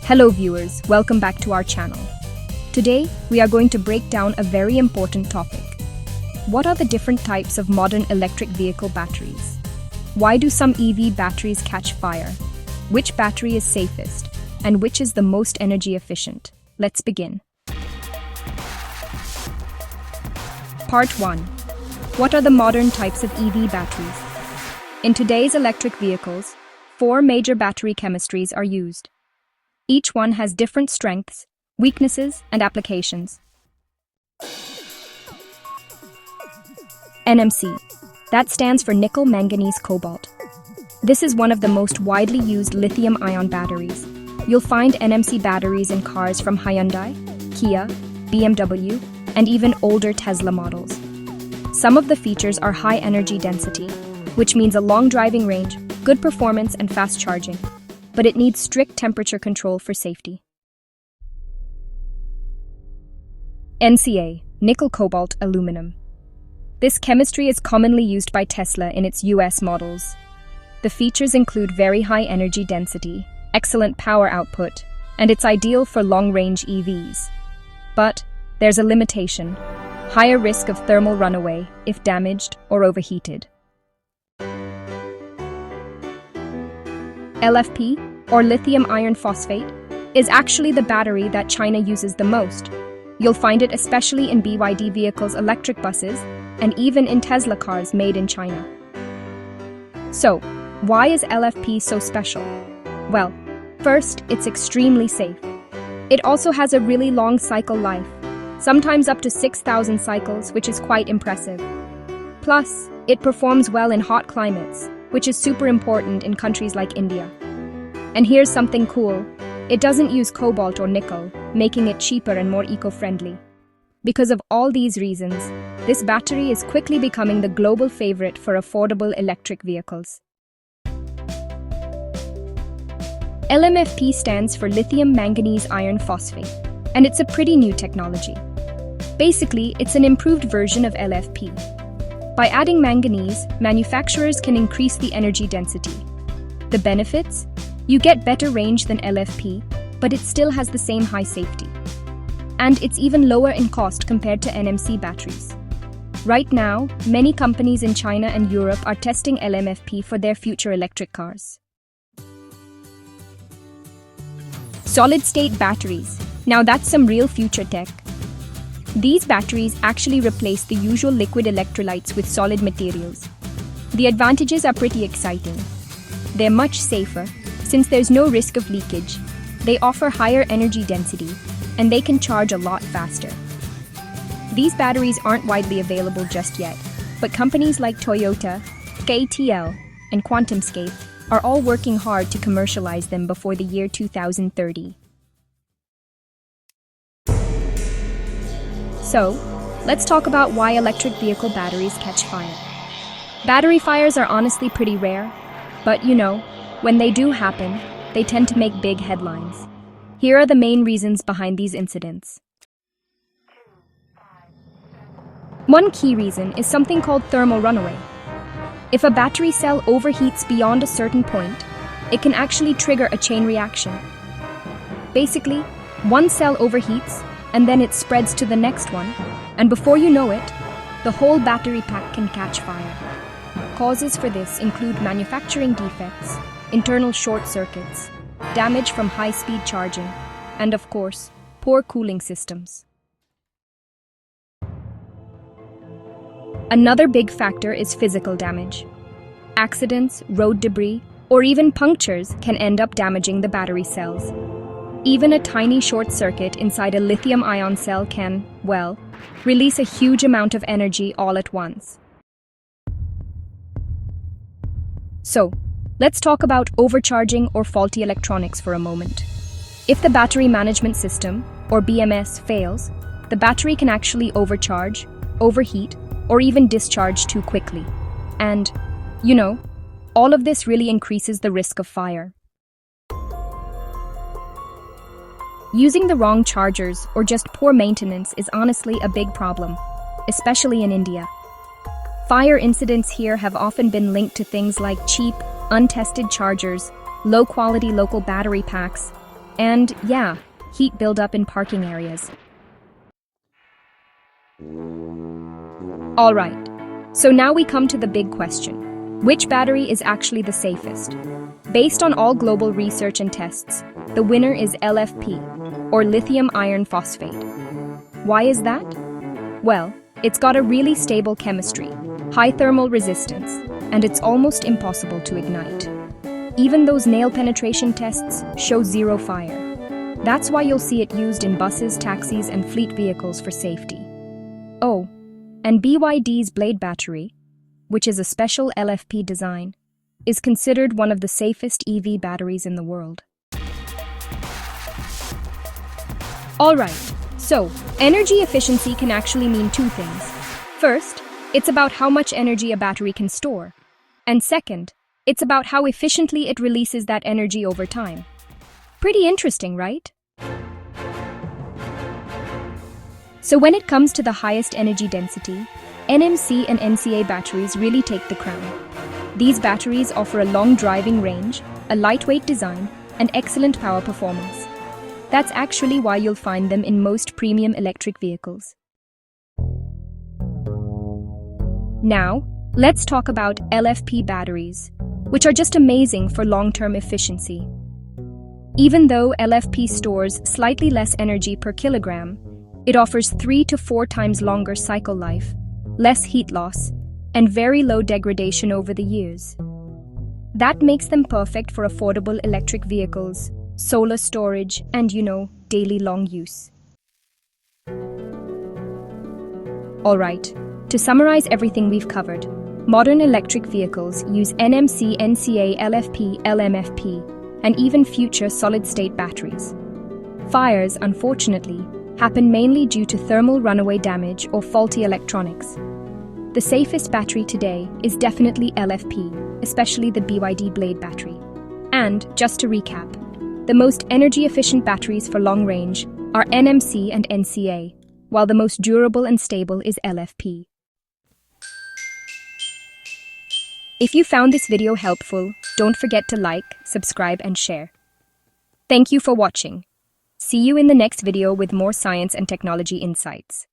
Hello viewers, welcome back to our channel. Today, we are going to break down a very important topic. What are the different types of modern electric vehicle batteries? Why do some EV batteries catch fire? Which battery is safest? And which is the most energy efficient? Let's begin. Part 1. What are the modern types of EV batteries? In today's electric vehicles, 4 major battery chemistries are used. Each one has different strengths, weaknesses, and applications. NMC. That stands for nickel, manganese, cobalt. This is one of the most widely used lithium-ion batteries. You'll find NMC batteries in cars from Hyundai, Kia, BMW, and even older Tesla models. Some of the features are high energy density, which means a long driving range, good performance, and fast charging. But it needs strict temperature control for safety. NCA, nickel, cobalt, aluminum. This chemistry is commonly used by Tesla in its US models. The features include very high energy density, excellent power output, and it's ideal for long-range EVs. But there's a limitation: higher risk of thermal runaway if damaged or overheated. LFP, or lithium iron phosphate, is actually the battery that China uses the most. You'll find it especially in BYD vehicles, electric buses, and even in Tesla cars made in China. So, why is LFP so special? Well, first, it's extremely safe. It also has a really long cycle life, sometimes up to 6,000 cycles, which is quite impressive. Plus, it performs well in hot climates, which is super important in countries like India. And here's something cool: it doesn't use cobalt or nickel, making it cheaper and more eco-friendly. Because of all these reasons, this battery is quickly becoming the global favorite for affordable electric vehicles. LMFP stands for lithium manganese iron phosphate, and it's a pretty new technology. Basically, it's an improved version of LFP. By adding manganese, manufacturers can increase the energy density. The benefits? You get better range than LFP, but it still has the same high safety. And it's even lower in cost compared to NMC batteries. Right now, many companies in China and Europe are testing LMFP for their future electric cars. Solid-state batteries. Now that's some real future tech. These batteries actually replace the usual liquid electrolytes with solid materials. The advantages are pretty exciting. They're much safer, since there's no risk of leakage. They offer higher energy density, and they can charge a lot faster. These batteries aren't widely available just yet, but companies like Toyota, KTL, and QuantumScape are all working hard to commercialize them before the year 2030. So, let's talk about why electric vehicle batteries catch fire. Battery fires are honestly pretty rare, but when they do happen, they tend to make big headlines. Here are the main reasons behind these incidents. One key reason is something called thermal runaway. If a battery cell overheats beyond a certain point, it can actually trigger a chain reaction. Basically, one cell overheats, and then it spreads to the next one, and before you know it, the whole battery pack can catch fire. Causes for this include manufacturing defects, internal short circuits, damage from high-speed charging, and of course, poor cooling systems. Another big factor is physical damage. Accidents, road debris, or even punctures can end up damaging the battery cells. Even a tiny short circuit inside a lithium-ion cell can, release a huge amount of energy all at once. So, let's talk about overcharging or faulty electronics for a moment. If the battery management system, or BMS, fails, the battery can actually overcharge, overheat, or even discharge too quickly. And, all of this really increases the risk of fire. Using the wrong chargers or just poor maintenance is honestly a big problem, especially in India. Fire incidents here have often been linked to things like cheap, untested chargers, low-quality local battery packs, And yeah, heat buildup in parking areas. Alright, so now we come to the big question. Which battery is actually the safest? Based on all global research and tests, the winner is LFP, or lithium iron phosphate. Why is that? Well, it's got a really stable chemistry, high thermal resistance, and it's almost impossible to ignite. Even those nail penetration tests show zero fire. That's why you'll see it used in buses, taxis, and fleet vehicles for safety. Oh, and BYD's Blade battery, which is a special LFP design, is considered one of the safest EV batteries in the world. Alright, so energy efficiency can actually mean two things. First, it's about how much energy a battery can store. And second, it's about how efficiently it releases that energy over time. Pretty interesting, right? So when it comes to the highest energy density, NMC and NCA batteries really take the crown. These batteries offer a long driving range, a lightweight design, and excellent power performance. That's actually why you'll find them in most premium electric vehicles. Now, let's talk about LFP batteries, which are just amazing for long-term efficiency. Even though LFP stores slightly less energy per kilogram, it offers 3 to 4 times longer cycle life, less heat loss, and very low degradation over the years. That makes them perfect for affordable electric vehicles, solar storage, and, daily long use. Alright, to summarize everything we've covered, modern electric vehicles use NMC, NCA, LFP, LMFP, and even future solid-state batteries. Fires, unfortunately, happen mainly due to thermal runaway damage or faulty electronics. The safest battery today is definitely LFP, especially the BYD Blade battery. And, just to recap, the most energy-efficient batteries for long range are NMC and NCA, while the most durable and stable is LFP. If you found this video helpful, don't forget to like, subscribe, and share. Thank you for watching. See you in the next video with more science and technology insights.